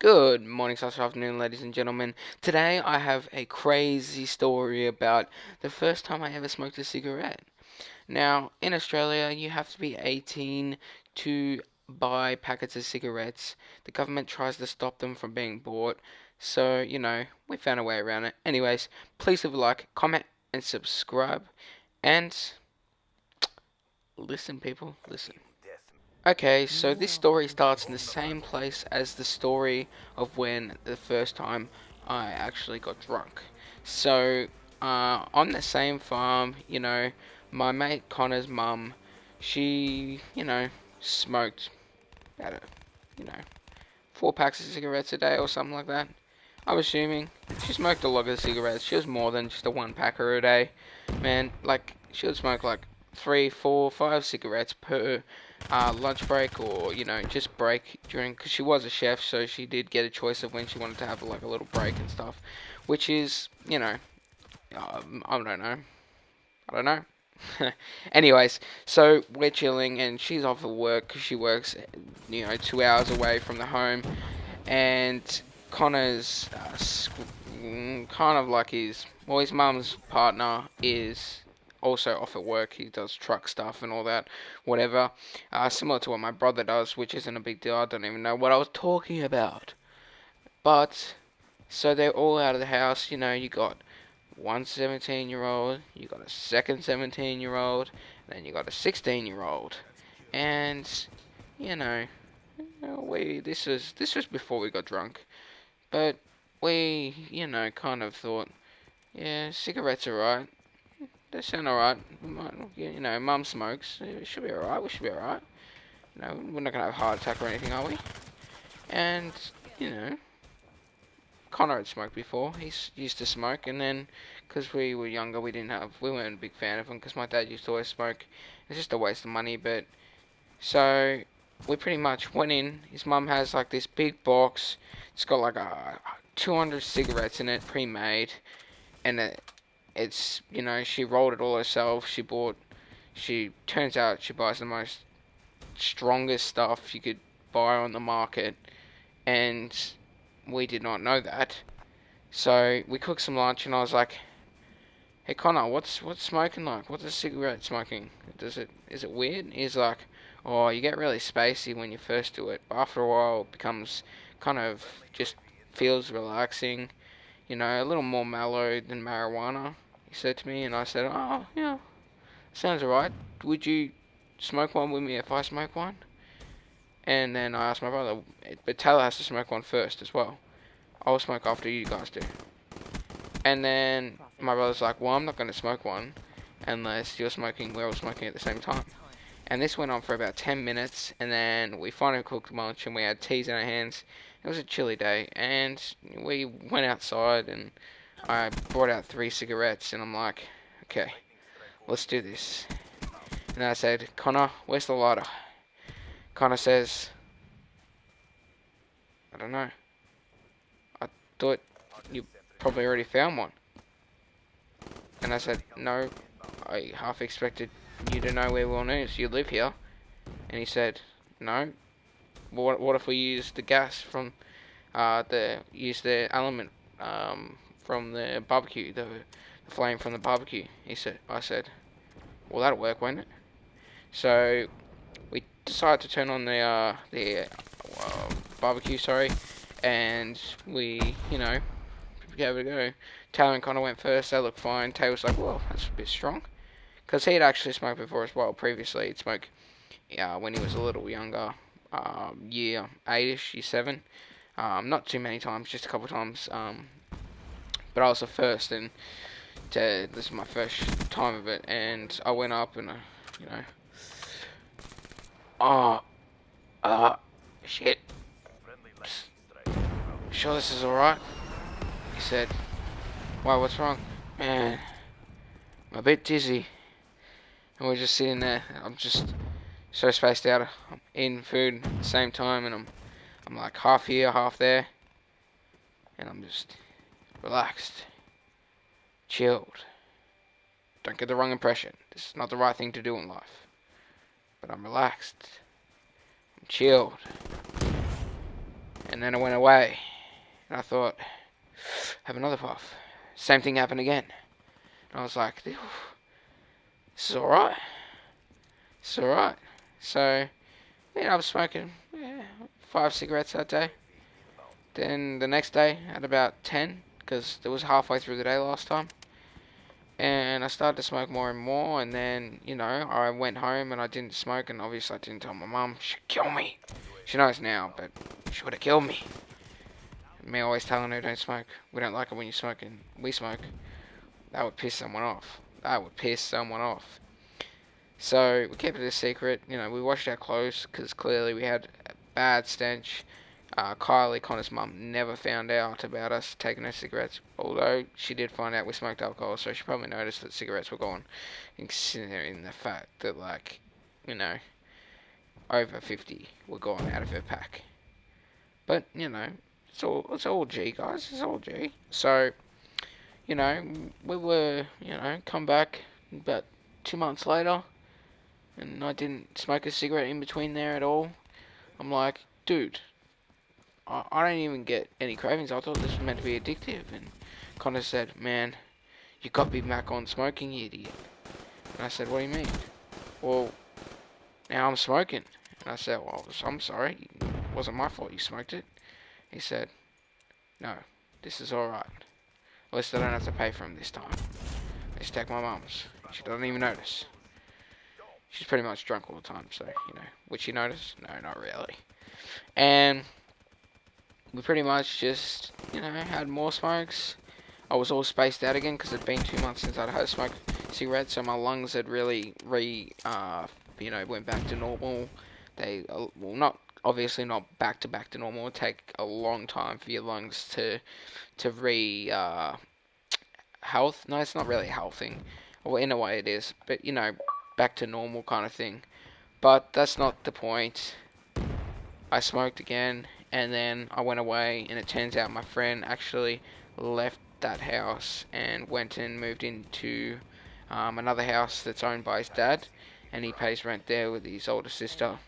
Good morning, slash afternoon, ladies and gentlemen. Today I have a crazy story about the first time I ever smoked a cigarette. Now, in Australia, you have to be 18 to buy packets of cigarettes. The government tries to stop them from being bought, so, we found a way around it. Anyways, please leave a like, comment, and subscribe. And listen, people, listen. Okay, so this story starts in the same place as the story of when the first time I actually got drunk. So, on the same farm, my mate Connor's mum, she, smoked about, you know, 4 packs of cigarettes a day or something like that. I'm assuming she smoked a lot of cigarettes. She was more than just a 1 packer a day. Man, like, she would smoke like 3, 4, 5 cigarettes per lunch break, or just break during, because she was a chef, so she did get a choice of when she wanted to have like a little break and stuff, which is, I don't know. I don't know. Anyways, so we're chilling, and she's off at work because she works, 2 hours away from the home, and Connor's kind of like his mum's partner is also off at work. He does truck stuff and all that, whatever. Similar to what my brother does, which isn't a big deal. I don't even know what I was talking about. But, so they're all out of the house. You got one 17-year-old, you got a second 17-year-old, then you got a 16-year-old. And, you know, this was before we got drunk. But we, kind of thought, yeah, cigarettes are right. They sound alright. Mum smokes. It should be alright. We should be alright. We're not gonna have a heart attack or anything, are we? And, you know, Connor had smoked before. He used to smoke, and then, because we were younger, we weren't a big fan of him, because my dad used to always smoke. It's just a waste of money, but, so, we pretty much went in. His mum has, like, this big box. It's got, like, 200 cigarettes in it, pre-made, and it's, she rolled it all herself. Turns out she buys the most strongest stuff you could buy on the market, and we did not know that. So we cooked some lunch, and I was like, "Hey Connor, what's smoking like? What's a cigarette smoking? Is it weird?" He's like, "Oh, you get really spacey when you first do it, but after a while it becomes kind of just feels relaxing, a little more mellow than marijuana." He said to me, and I said, "Oh yeah, sounds alright. Would you smoke one with me if I smoke one?" And then I asked my brother, but Taylor has to smoke one first as well. I'll smoke after you guys do. And then my brother's like, "Well, I'm not going to smoke one unless we're all smoking at the same time." And this went on for about 10 minutes, and then we finally cooked lunch, and we had teas in our hands. It was a chilly day, and we went outside, and I brought out 3 cigarettes, and I'm like, "Okay, let's do this." And I said, "Connor, where's the lighter?" Connor says, "I don't know. I thought you probably already found one." And I said, "No, I half expected you to know where one is. You live here." And he said, "No. What if we use the gas from the element from the barbecue, the flame from the barbecue?" I said, "Well, that'll work, won't it?" So we decided to turn on barbecue, sorry, and we, gave it a go. Taylor and Connor went first. They looked fine. Taylor was like, "Well, that's a bit strong," because he had actually smoked before as well. Previously, he'd smoked when he was a little younger, year 8ish, year 7. Not too many times, just a couple times. But I was the first, and this is my first time of it, and I went up and, you know, oh, shit. Sure this is alright? He said, "Why, what's wrong?" "Man, I'm a bit dizzy." And we're just sitting there. I'm just so spaced out. I'm eating food at the same time, and I'm like half here, half there, and I'm just relaxed, chilled. Don't get the wrong impression. This is not the right thing to do in life. But I'm relaxed. I'm chilled. And then I went away, and I thought, have another puff. Same thing happened again. And I was like, this is alright. It's alright. So, I was smoking 5 cigarettes that day. Then the next day, at about 10, because it was halfway through the day last time. And I started to smoke more and more, and then, I went home and I didn't smoke, and obviously I didn't tell my mum. She'd kill me. She knows now, but she would have killed me. Me always telling her don't smoke. We don't like it when you smoke, and we smoke. That would piss someone off. That would piss someone off. So we kept it a secret. We washed our clothes because clearly we had a bad stench. Kylie, Connor's mum, never found out about us taking her cigarettes, although she did find out we smoked alcohol, so she probably noticed that cigarettes were gone, considering the fact that, over 50 were gone out of her pack. But, it's all G, guys, it's all G. So, we were, come back about 2 months later, and I didn't smoke a cigarette in between there at all. I'm like, dude, I don't even get any cravings. I thought this was meant to be addictive. And Connor said, man, you got to be back on smoking, you idiot. And I said, what do you mean? Well, now I'm smoking. And I said, well, I'm sorry. It wasn't my fault you smoked it. He said, no, this is alright. At least I don't have to pay for him this time. I just take my mum's. She doesn't even notice. She's pretty much drunk all the time, so, would she notice? No, not really. And we pretty much just, had more smokes. I was all spaced out again because it'd been 2 months since I'd had smoked cigarettes, so my lungs had really went back to normal. They, not obviously not back to normal. It would take a long time for your lungs to health. No, it's not really healthing. Well, in a way it is, but back to normal kind of thing. But that's not the point. I smoked again, and then I went away, and it turns out my friend actually left that house and went and moved into another house that's owned by his dad, and he pays rent there with his older sister.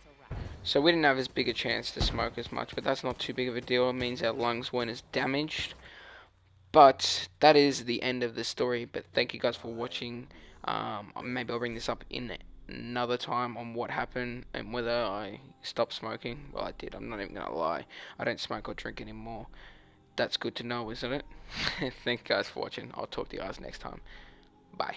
So we didn't have as big a chance to smoke as much, but that's not too big of a deal. It means our lungs weren't as damaged. But that is the end of the story. But thank you guys for watching. Maybe I'll bring this up in another time on what happened and whether I stopped smoking. Well, I did. I'm not even gonna lie. I don't smoke or drink anymore. That's good to know, isn't it? Thank you guys for watching. I'll talk to you guys next time. Bye.